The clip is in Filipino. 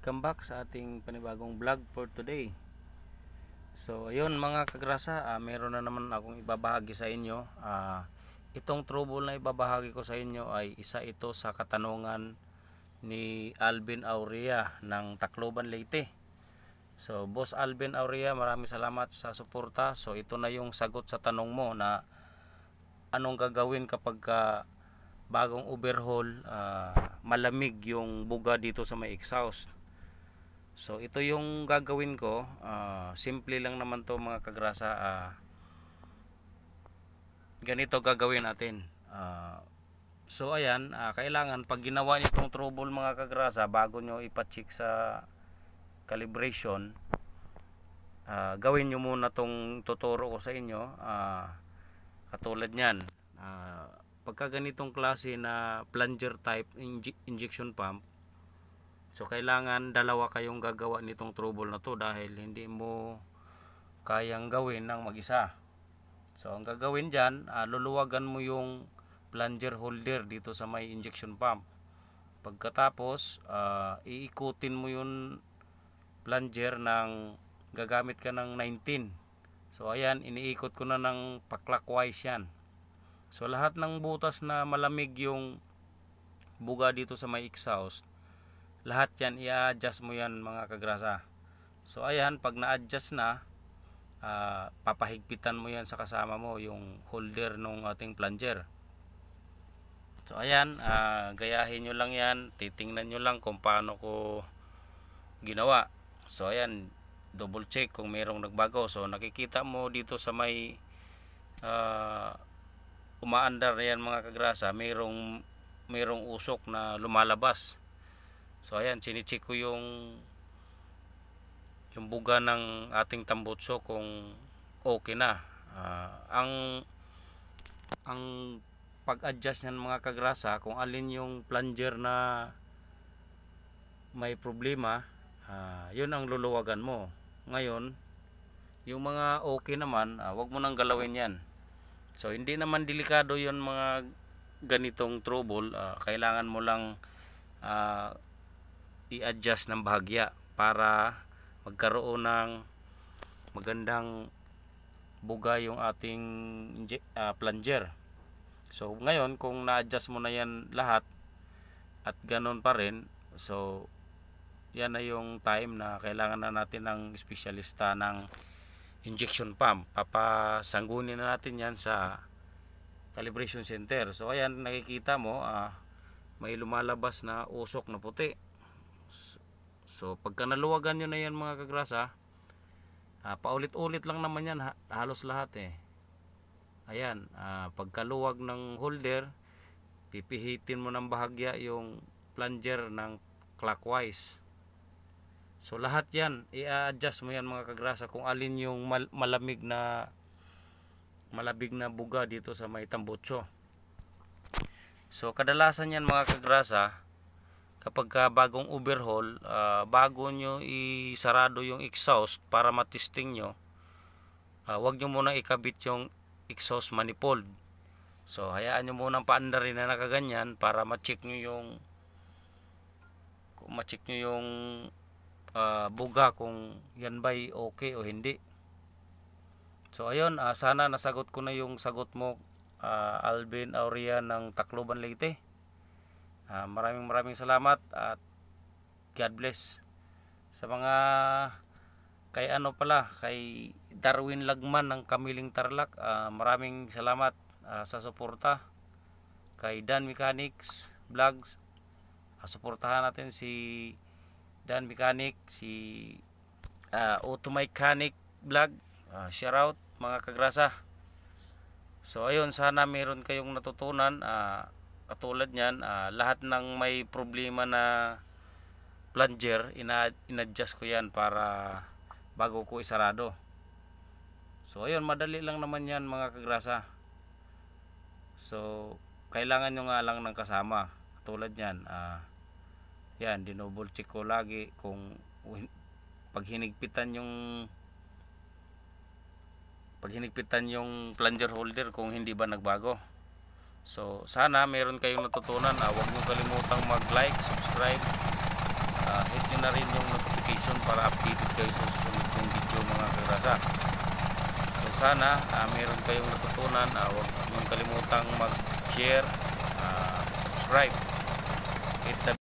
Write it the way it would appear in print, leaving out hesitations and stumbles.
welcome back sa ating panibagong vlog for today. So ayun mga kagrasa, meron na naman akong ibabahagi sa inyo. Itong trouble na ibabahagi ko sa inyo ay isa ito sa katanungan ni Alvin Aurea ng Tacloban, Leyte. So Boss Alvin Aurea, maraming salamat sa suporta. So ito na yung sagot sa tanong mo na anong gagawin kapag bagong overhaul, malamig yung buga dito sa may exhaust. So ito yung gagawin ko. Simple lang naman to mga kagrasa. Ganito gagawin natin. So ayan, kailangan pag ginawa niyo itong trouble mga kagrasa, bago nyo ipacheck sa calibration, gawin nyo muna tong tuturo ko sa inyo. Katulad nyan, pagka ganitong klase na plunger type injection pump, so kailangan dalawa kayong gagawa nitong trouble na to dahil hindi mo kayang gawin ng mag-isa. So ang gagawin dyan, luluwagan mo yung plunger holder dito sa may injection pump. Pagkatapos iikutin mo yung plunger ng gagamit ka ng 19. So ayan, iniikot ko na ng pa-clockwise yan. So lahat ng butas na malamig yung buga dito sa may exhaust, lahat yan i-adjust mo yan mga kagrasa. So ayan, pag na-adjust na, papahigpitan mo yan sa kasama mo yung holder ng ating plunger. So ayan, gayahin nyo lang yan, titingnan nyo lang kung paano ko ginawa. So ayan, double check kung mayroong nagbago. So nakikita mo dito sa may umaandar yan mga kagrasa, mayroong usok na lumalabas. So ayan, chinicheck ko yung buga ng ating tambutso kung okay na. Ang pag-adjust niyan mga kagrasa, kung alin yung plunger na may problema, yun ang luluwagan mo. Ngayon, yung mga okay naman, wag mo nang galawin yan. So hindi naman delikado yon mga ganitong trouble. Kailangan mo lang i-adjust ng bahagya para magkaroon ng magandang buga yung ating plunger. So ngayon kung na-adjust mo na yan lahat at ganon pa rin, so yan na yung time na kailangan na natin ng espesyalista ng injection pump. Papasanggunin na natin yan sa calibration center. So ayan, nakikita mo may lumalabas na usok na puti. So pagka naluwagan nyo na yan mga kagrasa, paulit-ulit lang naman yan, halos lahat ayan, pagkaluwag ng holder, pipihitin mo ng bahagya yung plunger ng clockwise. So lahat yan, i-adjust mo yan mga kagrasa kung alin yung malamig na buga dito sa may tambutso. So kadalasan yan mga kagrasa, kapag bagong overhaul, bago nyo isarado yung exhaust para matesting nyo, wag nyo muna ikabit yung exhaust manifold. So hayaan nyo muna paandarin na nakaganyan para ma-check nyo yung buga kung yan ba'y okay o hindi. So ayun, sana nasagot ko na yung sagot mo, Alvin Aurea ng Tacloban, Leyte. Maraming salamat at God bless. Sa mga kay Darwin Lagman ng Kamiling Tarlac, maraming salamat sa suporta. Kay Dan Mechanics Vlogs, suportahan natin si Dan Mechanic, si Auto Mechanic Vlog, shout out mga kagrasa. So ayun, sana meron kayong natutunan. Katulad nyan, lahat ng may problema na plunger, in-adjust ko yan para bago ko isarado. So ayun, madali lang naman yan mga kagrasa. So kailangan nyo nga lang ng kasama. Katulad nyan, yan, dinouble check ko lagi kung pag hinigpitan yung plunger holder kung hindi ba nagbago. So sana meron kayong natutunan. Huwag niyo kalimutang mag-like, subscribe hit nyo na rin yung notification para updated kayo sa susunod kong video mga kagrasa. So sana meron kayong natutunan. Huwag nyo kalimutang mag-share, subscribe, hit the